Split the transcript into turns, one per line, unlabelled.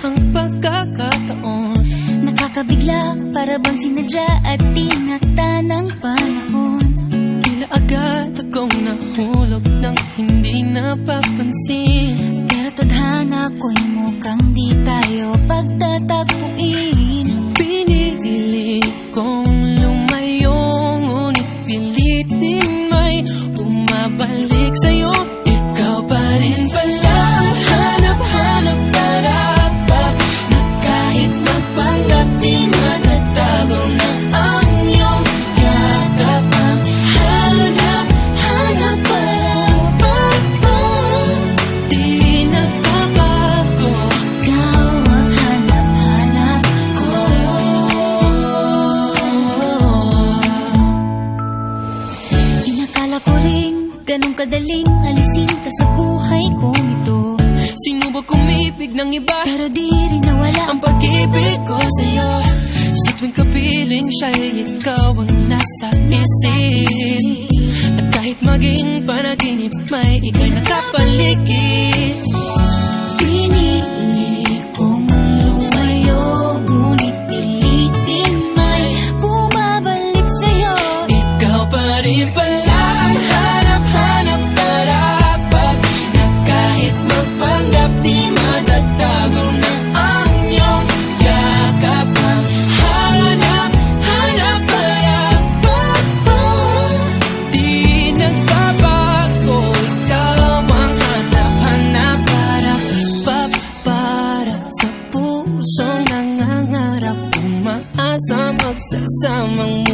ang pagkakataon.
Nakakabigla, para bang sinadya at tinakda ng panahon.
Tila agad akong nahulog nang hindi napapansin.
Pero tadhana ko'y mukhang di tayo pagtatagpuin.
Pinili kong lumayo, ngunit pilit din may bumabalik sa'yo. Ikaw pa rin pala ang hanap-hanap para na kahit magpanggap di matatago na ang iyong yakap. Ang hanap-hanap para di nagbabago.
Ikaw ang hanap-hanap ko. Inakala ko rin ganun kadaling alisin ka sa buhay kong ito.
Sinubok umibig ng iba,
Pero di rin nawala
ang pag-ibig ko sa'yo. Sa tuwing kapiling siya'y ikaw ang nasa isip. At kahit maging panaginip, may ika'y nakapaligid.
Pinili kong lumayo, ngunit pilitin may bumabalik sa'yo.
Ikaw pa rin pala ang hanap-hanap para na kahit magpanggap di matatago na ang iyong yakap. Ang hanap-hanap para di nagbabago. Ikaw ang hanap-hanap para sa pusong nangangarap, umaasa magsasamang